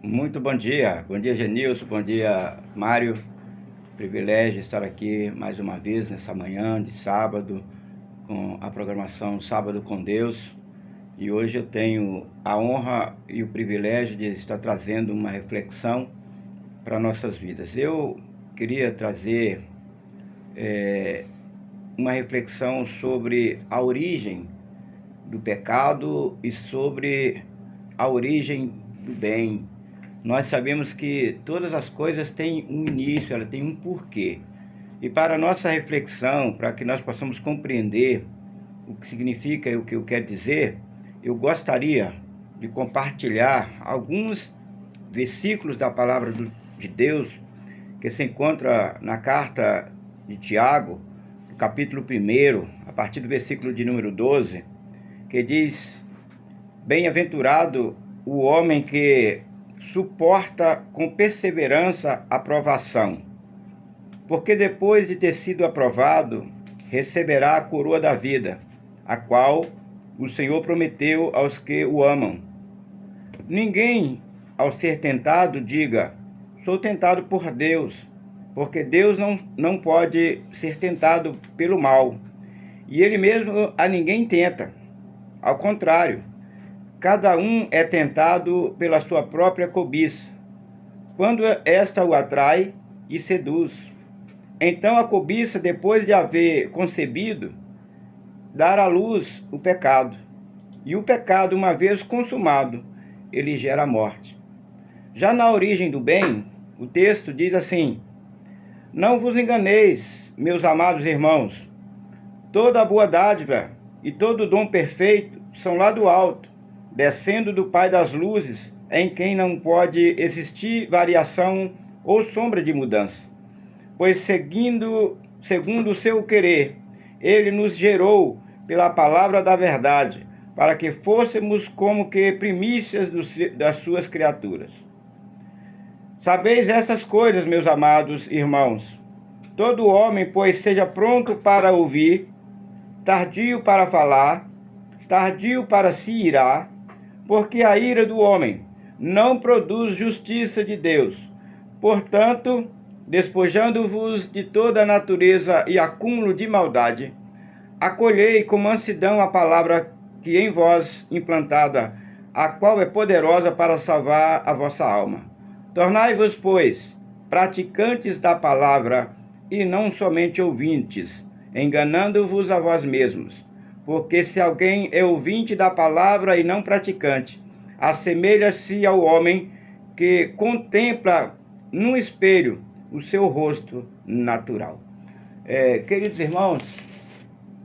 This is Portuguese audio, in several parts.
Muito bom dia Genilson, bom dia Mário, privilégio estar aqui mais uma vez nessa manhã de sábado, com a programação Sábado com Deus, e hoje eu tenho a honra e o privilégio de estar trazendo uma reflexão para nossas vidas. Eu queria trazer uma reflexão sobre a origem do pecado e sobre a origem do bem. Nós sabemos que todas as coisas têm um início, ela tem um porquê. E para a nossa reflexão, para que nós possamos compreender o que significa e o que eu quero dizer, eu gostaria de compartilhar alguns versículos da palavra de Deus que se encontra na carta de Tiago, no capítulo 1, a partir do versículo de número 12, que diz: Bem-aventurado o homem que suporta com perseverança a provação, porque depois de ter sido aprovado, receberá a coroa da vida, a qual o Senhor prometeu aos que o amam. Ninguém, ao ser tentado, diga: sou tentado por Deus, porque Deus não pode ser tentado pelo mal, e ele mesmo a ninguém tenta. Ao contrário, cada um é tentado pela sua própria cobiça, quando esta o atrai e seduz. Então a cobiça, depois de haver concebido, dá à luz o pecado. E o pecado, uma vez consumado, ele gera a morte. Já na origem do bem, o texto diz assim: Não vos enganeis, meus amados irmãos, toda a boa dádiva e todo o dom perfeito são lá do alto, descendo do Pai das luzes, em quem não pode existir variação ou sombra de mudança. Pois segundo o seu querer, ele nos gerou pela palavra da verdade, para que fôssemos como que primícias das suas criaturas. Sabeis essas coisas, meus amados irmãos. Todo homem, pois, seja pronto para ouvir, tardio para falar, tardio para se irar, porque a ira do homem não produz justiça de Deus. Portanto, despojando-vos de toda a natureza e acúmulo de maldade, acolhei com mansidão a palavra que em vós implantada, a qual é poderosa para salvar a vossa alma. Tornai-vos, pois, praticantes da palavra e não somente ouvintes, enganando-vos a vós mesmos. Porque se alguém é ouvinte da palavra e não praticante, assemelha-se ao homem que contempla num espelho o seu rosto natural. Queridos irmãos,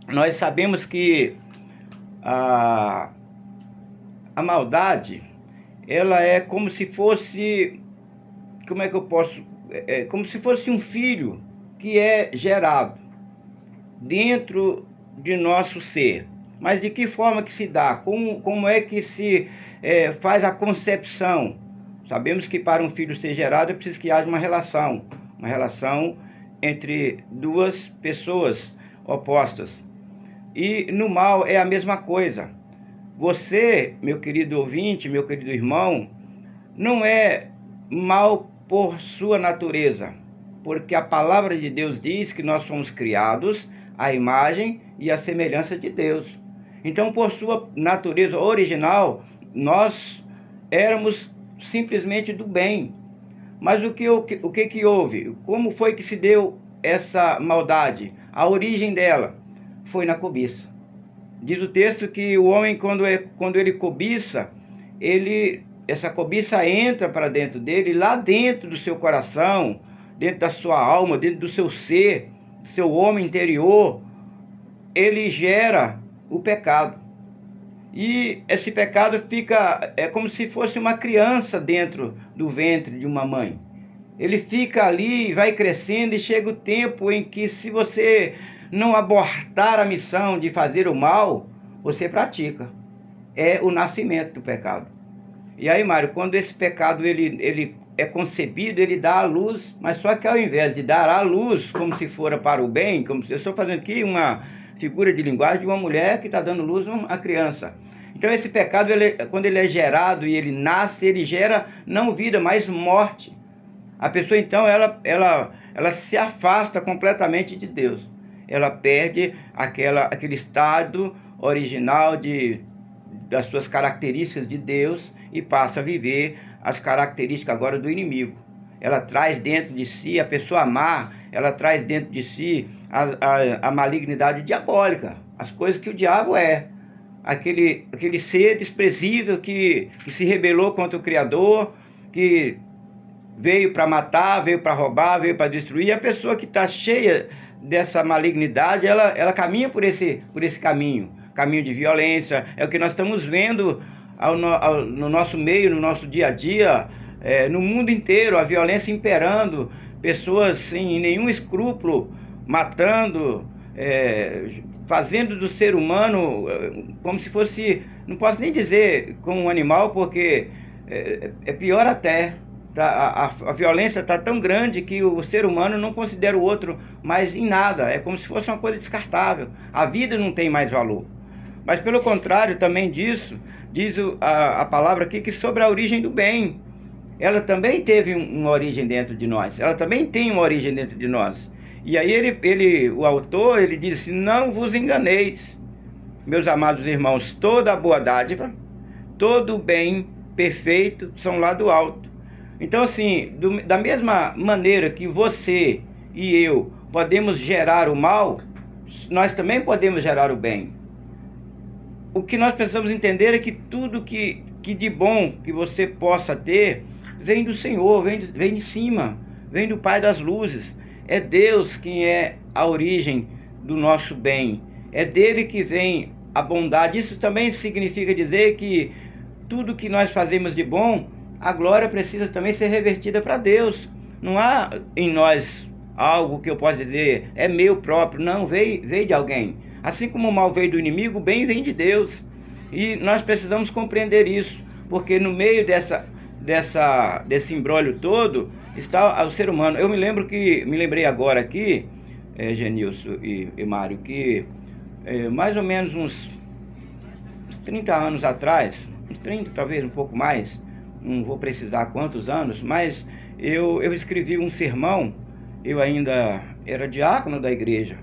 nós sabemos que a maldade, ela é como se fosse, como é que eu posso, como se fosse um filho que é gerado dentro de nosso ser. Mas de que forma que se dá? Como é que se faz a concepção? Sabemos que para um filho ser gerado é preciso que haja uma relação entre duas pessoas opostas. E no mal é a mesma coisa. Você, meu querido ouvinte, meu querido irmão, não é mal por sua natureza, porque a palavra de Deus diz que nós somos criados à imagem e à semelhança de Deus. Então, por sua natureza original, nós éramos simplesmente do bem. Mas o que houve? Como foi que se deu essa maldade? A origem dela foi na cobiça. Diz o texto que o homem, quando ele cobiça, essa cobiça entra para dentro dele, lá dentro do seu coração, dentro da sua alma, dentro do seu ser, do seu homem interior, ele gera o pecado. E esse pecado é como se fosse uma criança dentro do ventre de uma mãe. Ele fica ali, vai crescendo, e chega o tempo em que, se você não abortar a missão de fazer o mal, você pratica. É o nascimento do pecado. E aí, Mário, quando esse pecado ele é concebido, ele dá à luz, mas só que ao invés de dar à luz como se fora para o bem, como se eu estou fazendo aqui uma figura de linguagem de uma mulher que está dando luz a criança. Então esse pecado, quando ele é gerado e ele nasce, ele gera não vida, mas morte. A pessoa então, ela se afasta completamente de Deus. Ela perde aquele estado original das suas características de Deus e passa a viver as características agora do inimigo. Ela traz dentro de si, a pessoa má, ela traz dentro de si a malignidade diabólica, as coisas que o diabo é. Aquele ser desprezível que se rebelou contra o Criador, que veio para matar, veio para roubar, veio para destruir. E a pessoa que está cheia dessa malignidade, ela caminha por esse caminho de violência. É o que nós estamos vendo no nosso meio, no nosso dia a dia, no mundo inteiro, a violência imperando, pessoas sem nenhum escrúpulo, matando, fazendo do ser humano como se fosse, não posso nem dizer como um animal, porque é pior até. A violência está tão grande que o ser humano não considera o outro mais em nada, é como se fosse uma coisa descartável. A vida não tem mais valor. Mas pelo contrário também disso, diz a palavra aqui que sobre a origem do bem, ela também teve uma origem dentro de nós, ela também tem uma origem dentro de nós. E aí o autor, ele disse: não vos enganeis, meus amados irmãos, toda a boa dádiva, todo o bem perfeito são lá do alto. Então assim, da mesma maneira que você e eu podemos gerar o mal, nós também podemos gerar o bem. O que nós precisamos entender é que tudo que de bom que você possa ter, vem do Senhor, vem de cima, vem do Pai das luzes. É Deus quem é a origem do nosso bem. É dele que vem a bondade. Isso também significa dizer que tudo que nós fazemos de bom, a glória precisa também ser revertida para Deus. Não há em nós algo que eu possa dizer, é meu próprio. Não, veio de alguém. Assim como o mal veio do inimigo, o bem vem de Deus. E nós precisamos compreender isso, porque no meio desse imbróglio todo está o ser humano. Eu me lembrei agora aqui, Genilson e Mário, que mais ou menos uns 30 anos atrás, uns 30, talvez um pouco mais, não vou precisar quantos anos, mas eu escrevi um sermão. Eu ainda era diácono da igreja.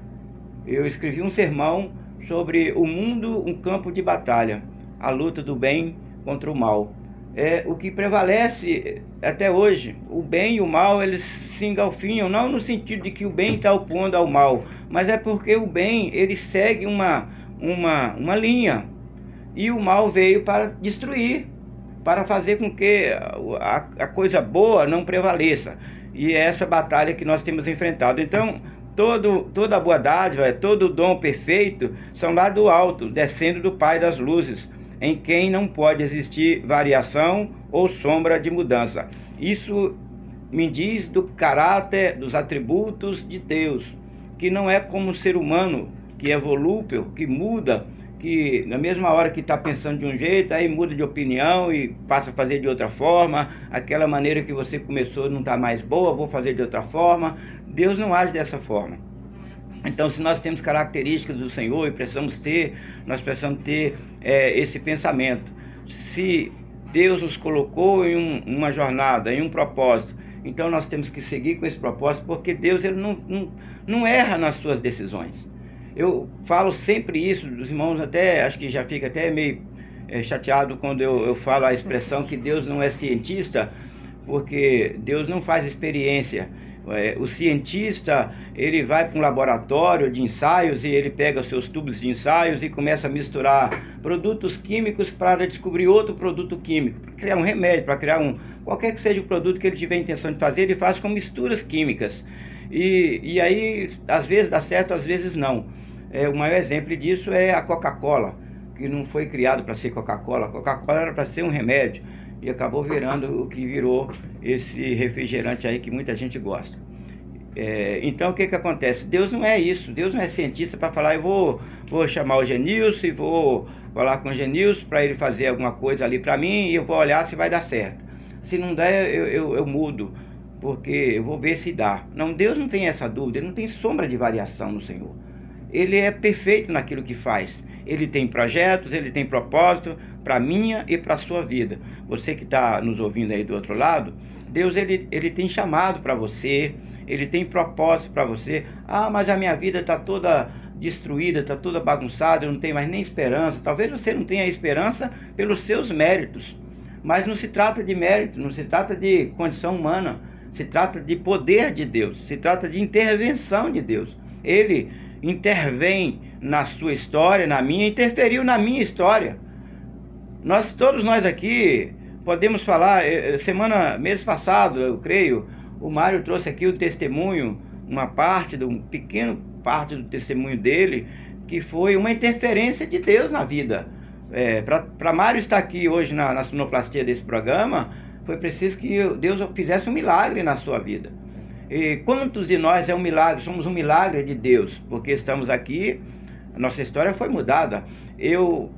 Eu escrevi um sermão sobre o mundo, um campo de batalha, a luta do bem contra o mal. É o que prevalece até hoje. O bem e o mal, eles se engalfinham, não no sentido de que o bem está opondo ao mal, mas é porque o bem, ele segue uma linha, e o mal veio para destruir, para fazer com que a coisa boa não prevaleça. E é essa batalha que nós temos enfrentado. Então, toda a boa dádiva, todo o dom perfeito são lá do alto, descendo do Pai das luzes, em quem não pode existir variação ou sombra de mudança. Isso me diz do caráter, dos atributos de Deus, que não é como um ser humano, que é volúvel, que muda, que na mesma hora que está pensando de um jeito, aí muda de opinião e passa a fazer de outra forma. Aquela maneira que você começou não está mais boa, vou fazer de outra forma. Deus não age dessa forma. Então, se nós temos características do Senhor e nós precisamos ter esse pensamento. Se Deus nos colocou em uma jornada, em um propósito, então nós temos que seguir com esse propósito, porque Deus ele não erra nas suas decisões. Eu falo sempre isso, os irmãos até, acho que já fica até meio chateado quando eu falo a expressão que Deus não é cientista, porque Deus não faz experiência. O cientista, ele vai para um laboratório de ensaios e ele pega os seus tubos de ensaios e começa a misturar produtos químicos para descobrir outro produto químico, para criar um remédio, para criar qualquer que seja o produto que ele tiver intenção de fazer, ele faz com misturas químicas. E aí, às vezes dá certo, às vezes não. O maior exemplo disso é a Coca-Cola, que não foi criado para ser Coca-Cola. A Coca-Cola era para ser um remédio e acabou virando o que virou esse refrigerante aí que muita gente gosta. Então o que acontece? Deus não é isso, Deus não é cientista para falar, eu vou chamar o Genilson e vou falar com o Genilson para ele fazer alguma coisa ali para mim e eu vou olhar se vai dar certo. Se não der, eu mudo, porque eu vou ver se dá. Não, Deus não tem essa dúvida, ele não tem sombra de variação no Senhor. Ele é perfeito naquilo que faz. Ele tem projetos, ele tem propósito, para a minha e para a sua vida. Você que está nos ouvindo aí do outro lado, Deus ele tem chamado para você, Ele tem propósito para você. Ah, mas a minha vida está toda destruída, está toda bagunçada, eu não tenho mais nem esperança. Talvez você não tenha esperança pelos seus méritos, mas não se trata de mérito, não se trata de condição humana, se trata de poder de Deus, se trata de intervenção de Deus. Ele intervém na sua história, na minha, interferiu na minha história. Todos nós aqui podemos falar, mês passado, eu creio, o Mário trouxe aqui o testemunho, pequeno parte do testemunho dele, que foi uma interferência de Deus na vida. Para Mário estar aqui hoje na sonoplastia desse programa, foi preciso que Deus fizesse um milagre na sua vida. E quantos de nós é um milagre? Somos um milagre de Deus, porque estamos aqui, a nossa história foi mudada. Eu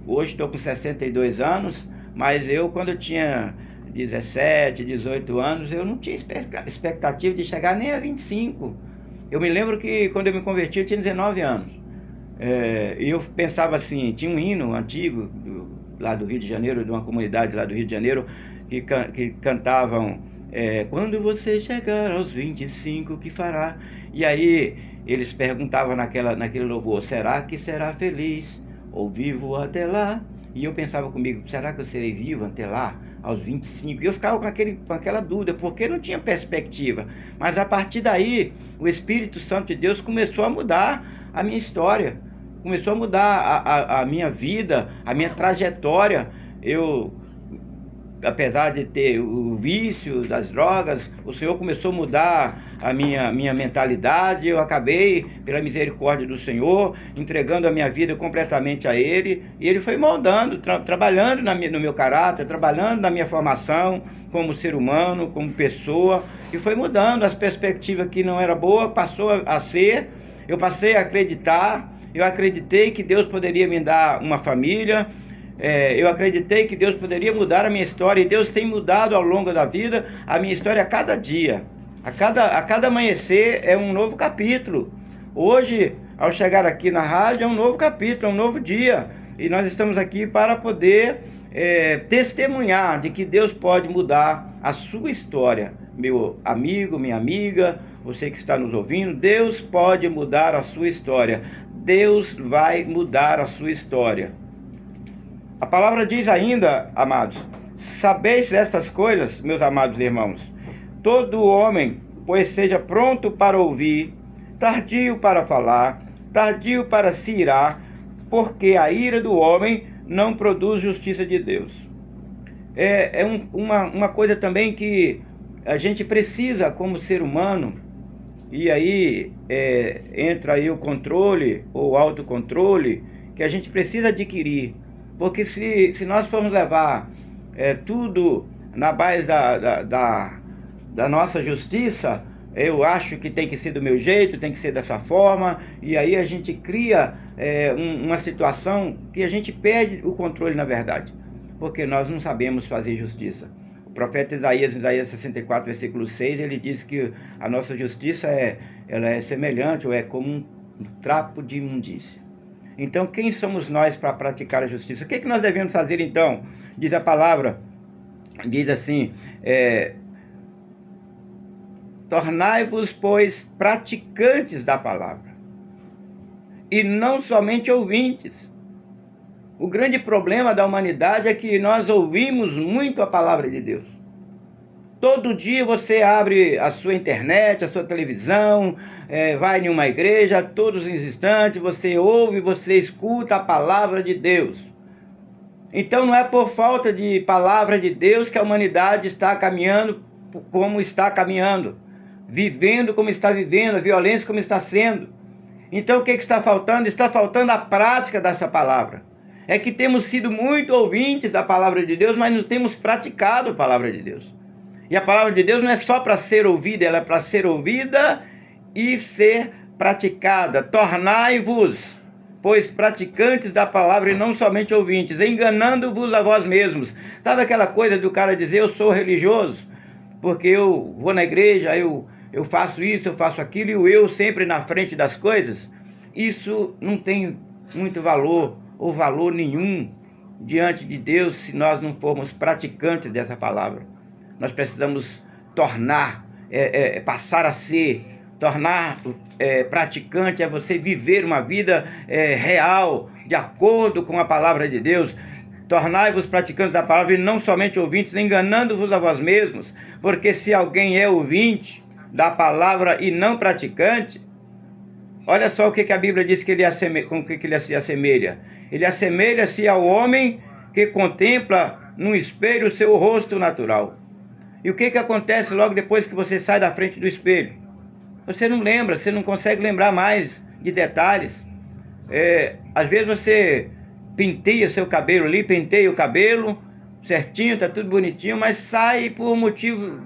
hoje estou com 62 anos, mas quando eu tinha 17, 18 anos, eu não tinha expectativa de chegar nem a 25. Eu me lembro que quando eu me converti, eu tinha 19 anos. E eu pensava assim, tinha um hino antigo lá do Rio de Janeiro, de uma comunidade lá do Rio de Janeiro, que cantavam, quando você chegar aos 25, o que fará? E aí eles perguntavam naquele louvor, será que será feliz ou vivo até lá? E eu pensava comigo, será que eu serei vivo até lá, aos 25? E eu ficava com aquela dúvida, porque não tinha perspectiva. Mas a partir daí, o Espírito Santo de Deus começou a mudar a minha história, começou a mudar a minha vida, a minha trajetória. Apesar de ter o vício das drogas, o Senhor começou a mudar a minha mentalidade. Eu acabei, pela misericórdia do Senhor, entregando a minha vida completamente a Ele, e Ele foi moldando, trabalhando no meu caráter, trabalhando na minha formação como ser humano, como pessoa, e foi mudando as perspectivas que não era boa, passou a ser. Eu passei a acreditar, eu acreditei que Deus poderia me dar uma família. Eu acreditei que Deus poderia mudar a minha história, e Deus tem mudado ao longo da vida a minha história a cada dia. A cada amanhecer é um novo capítulo. Hoje, ao chegar aqui na rádio, é um novo capítulo, é um novo dia. E nós estamos aqui para poder testemunhar de que Deus pode mudar a sua história. Meu amigo, minha amiga, você que está nos ouvindo, Deus pode mudar a sua história. Deus vai mudar a sua história. A palavra diz ainda, amados, sabeis estas coisas, meus amados irmãos, todo homem, pois seja pronto para ouvir, tardio para falar, tardio para se irar, porque a ira do homem não produz justiça de Deus. Uma coisa também que a gente precisa como ser humano, e aí entra aí o controle ou autocontrole, que a gente precisa adquirir. Porque se nós formos levar tudo na base da nossa justiça, eu acho que tem que ser do meu jeito, tem que ser dessa forma, e aí a gente cria uma situação que a gente perde o controle, na verdade, porque nós não sabemos fazer justiça. O profeta Isaías 64, versículo 6, ele diz que a nossa justiça ela é semelhante ou é como um trapo de imundícia. Então, quem somos nós para praticar a justiça? O que nós devemos fazer, então? Diz a palavra, diz assim, tornai-vos, pois, praticantes da palavra, e não somente ouvintes. O grande problema da humanidade é que nós ouvimos muito a palavra de Deus. Todo dia você abre a sua internet, a sua televisão, vai em uma igreja, todos os instantes você ouve, você escuta a palavra de Deus. Então não é por falta de palavra de Deus que a humanidade está caminhando como está caminhando, vivendo como está vivendo, a violência como está sendo. Então o que está faltando? Está faltando a prática dessa palavra. É que temos sido muito ouvintes da palavra de Deus, mas não temos praticado a palavra de Deus. E a palavra de Deus não é só para ser ouvida, ela é para ser ouvida e ser praticada. Tornai-vos, pois, praticantes da palavra e não somente ouvintes, enganando-vos a vós mesmos. Sabe aquela coisa do cara dizer, eu sou religioso, porque eu vou na igreja, eu faço isso, eu faço aquilo, e o eu sempre na frente das coisas? Isso não tem muito valor, ou valor nenhum. diante de Deus se nós não formos praticantes dessa palavra. Nós precisamos passar a ser, praticante, é você viver uma vida real, de acordo com a palavra de Deus. Tornai-vos praticantes da palavra e não somente ouvintes, enganando-vos a vós mesmos, porque se alguém é ouvinte da palavra e não praticante, olha só o que a Bíblia diz que com o que ele se assemelha. Ele assemelha-se ao homem que contempla num espelho o seu rosto natural. E o que acontece logo depois que você sai da frente do espelho? Você não lembra, você não consegue lembrar mais de detalhes. Às vezes você penteia seu cabelo ali, penteia o cabelo certinho, tá tudo bonitinho, mas sai por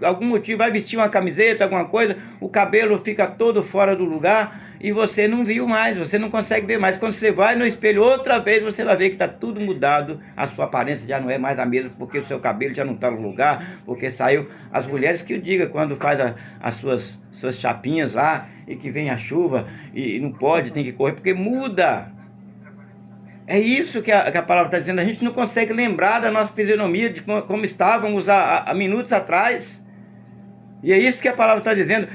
algum motivo, vai vestir uma camiseta, alguma coisa, o cabelo fica todo fora do lugar e você não viu mais, você não consegue ver mais. Quando você vai no espelho outra vez, você vai ver que está tudo mudado, a sua aparência já não é mais a mesma, porque o seu cabelo já não está no lugar, porque saiu. As mulheres que o digam, quando faz as suas chapinhas lá, e que vem a chuva, e não pode, tem que correr, porque muda. É isso que a palavra está dizendo. A gente não consegue lembrar da nossa fisionomia, de como estávamos há minutos atrás. E é isso que a palavra está dizendo.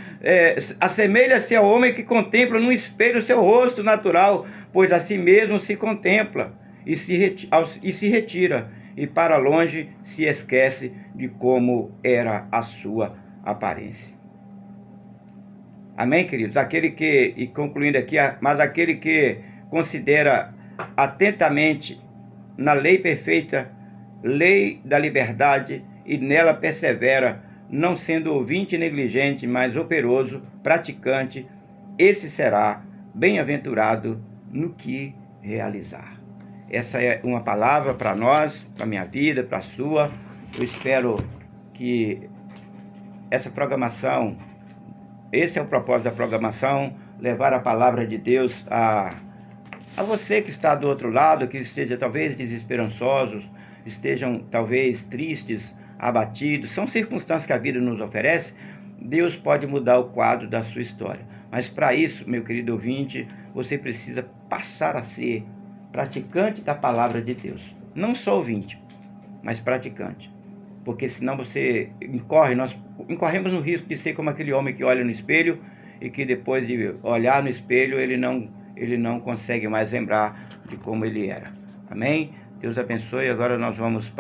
Assemelha-se ao homem que contempla no espelho o seu rosto natural, pois a si mesmo se contempla e se retira, e para longe se esquece de como era a sua aparência. Amém, queridos? E concluindo aqui, mas aquele que considera atentamente na lei perfeita, lei da liberdade, e nela persevera, não sendo ouvinte negligente, mas operoso, praticante, esse será bem-aventurado no que realizar. Essa é uma palavra para nós, para a minha vida, para a sua. Eu espero que essa programação, esse é o propósito da programação, levar a palavra de Deus a você que está do outro lado, que esteja talvez desesperançosos, estejam talvez tristes, abatidos. São circunstâncias que a vida nos oferece. Deus pode mudar o quadro da sua história. Mas para isso, meu querido ouvinte, você precisa passar a ser praticante da palavra de Deus. Não só ouvinte, mas praticante. Porque senão nós incorremos no risco de ser como aquele homem que olha no espelho e que depois de olhar no espelho ele não consegue mais lembrar de como ele era. Amém? Deus abençoe. Agora nós vamos